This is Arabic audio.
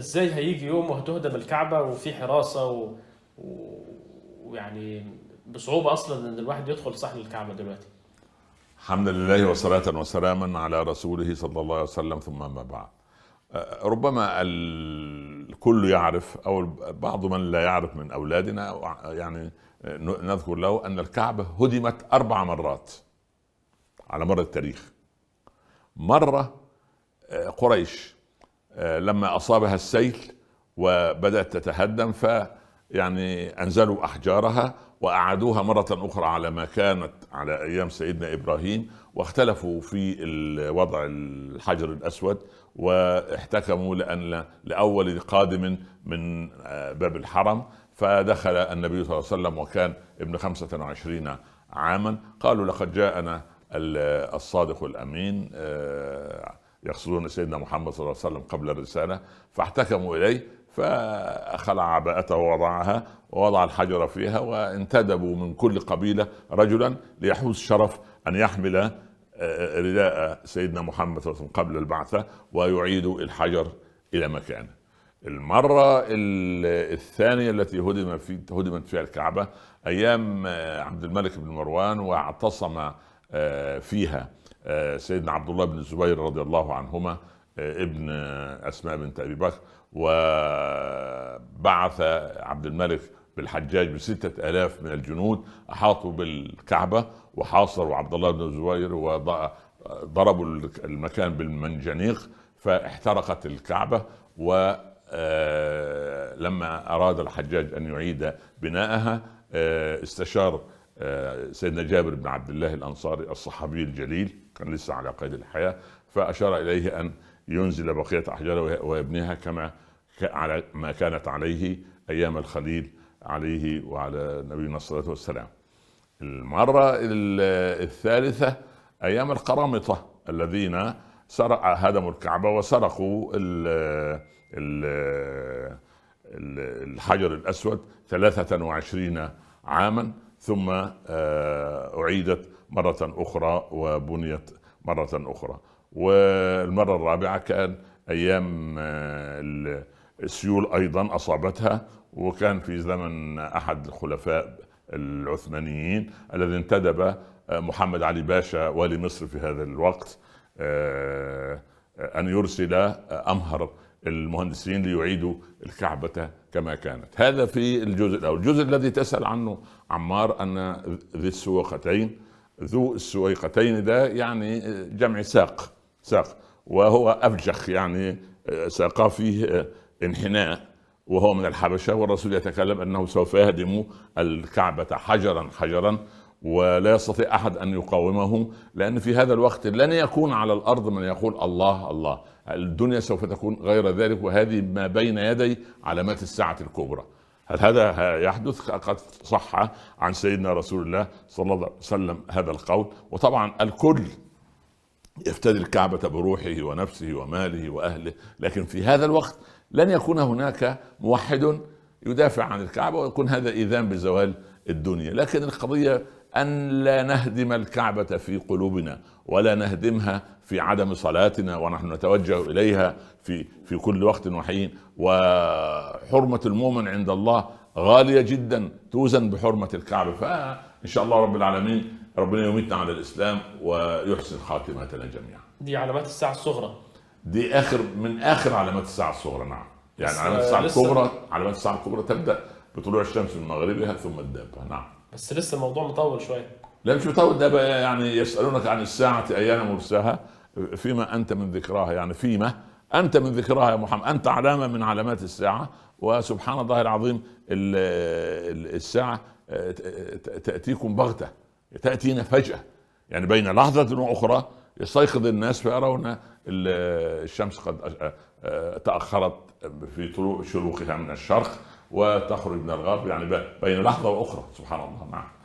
ازاي هيجي يوم وهتهدم الكعبة وفي حراسة ويعني بصعوبة اصلا ان الواحد يدخل صحن الكعبة دلوقتي. الحمد لله وصلاة وسلاما على رسوله صلى الله عليه وسلم، ثم ما بعد. ربما الكل يعرف او بعض من لا يعرف من اولادنا، يعني نذكر له ان الكعبة هدمت 4 مرات على مر التاريخ. مرة قريش لما اصابها السيل وبدأت تتهدم، يعني انزلوا احجارها واعادوها مرة اخرى على ما كانت على ايام سيدنا ابراهيم، واختلفوا في وضع الحجر الاسود، واحتكموا لاول قادم من باب الحرم، فدخل النبي صلى الله عليه وسلم وكان ابن 25 عاما. قالوا لقد جاءنا الصادق الامين، يقصدون سيدنا محمد صلى الله عليه وسلم قبل الرسالة، فاحتكموا إليه فخلع عباءته ووضعها ووضع الحجر فيها، وانتدبوا من كل قبيلة رجلا ليحوز شرف أن يحمل رداء سيدنا محمد صلى الله عليه وسلم قبل البعثة ويعيد الحجر إلى مكانه. المرة الثانية التي هدمت فيها الكعبة أيام عبد الملك بن مروان، واعتصم فيها سيدنا عبد الله بن الزبير رضي الله عنهما ابن أسماء بنت أبي بكر، وبعث عبد الملك بالحجاج ب6,000 من الجنود أحاطوا بالكعبة وحاصروا عبد الله بن الزبير وضربوا المكان بالمنجنيق فاحترقت الكعبة. ولما أراد الحجاج أن يعيد بناءها استشار سيدنا جابر بن عبد الله الأنصاري الصحابي الجليل، كان لسه على قيد الحياة، فأشار إليه أن ينزل بقية أحجاره ويبنيها كما على ما كانت عليه أيام الخليل عليه وعلى نبينا الصلاة والسلام. المرة الثالثة أيام القرامطة الذين هدموا الكعبة وسرقوا الحجر الأسود 23 عاما، ثم أعيدت مرة أخرى وبنيت مرة أخرى. والمرة الرابعة كان أيام السيول أيضا أصابتها، وكان في زمن أحد الخلفاء العثمانيين الذي انتدب محمد علي باشا والي مصر في هذا الوقت أن يرسل أمهر المهندسين ليعيدوا الكعبة كما كانت. هذا في الجزء الأول. الجزء الذي تسأل عنه عمار أن ذو السويقتين ده يعني جمع ساق، وهو أفجخ، يعني ساقا فيه انحناء، وهو من الحبشة، والرسول يتكلم أنه سوف يهدم الكعبة حجرا ولا يستطيع أحد أن يقاومه، لأن في هذا الوقت لن يكون على الأرض من يقول الله الله. الدنيا سوف تكون غير ذلك، وهذه ما بين يدي علامات الساعة الكبرى. هل هذا يحدث؟ قد صح عن سيدنا رسول الله صلى الله عليه وسلم هذا القول. وطبعا الكل يفتدي الكعبة بروحه ونفسه وماله وأهله، لكن في هذا الوقت لن يكون هناك موحد يدافع عن الكعبة، ويكون هذا إذان بزوال الدنيا. لكن القضية أن لا نهدم الكعبة في قلوبنا، ولا نهدمها في عدم صلاتنا ونحن نتوجه إليها في كل وقت وحين. وحرمة المؤمن عند الله غالية جدا، توزن بحرمة الكعبة. فإن شاء الله رب العالمين ربنا يميتنا على الإسلام ويحسن خاتمتنا جميعا. دي علامات الساعة الصغرى، دي من آخر علامات الساعة الصغرى. نعم، يعني علامات الساعة الكبرى تبدأ بطلوع الشمس من مغربها ثم الدابة. نعم، بس لسه الموضوع مطول شوية. لا مش مطول، ده بقى يعني يسألونك عن الساعة أيان مرساها فيما أنت من ذكراها، يعني فيما أنت من ذكراها يا محمد، أنت علامة من علامات الساعة. وسبحان الله العظيم الساعة تأتيكم بغتة، تأتينا فجأة، يعني بين لحظة وأخرى يستيقظ الناس فيرون الشمس قد تأخرت في طلوع شروقها من الشرق وتخرج من الغرب، يعني بين لحظة وأخرى. سبحان الله. نعم.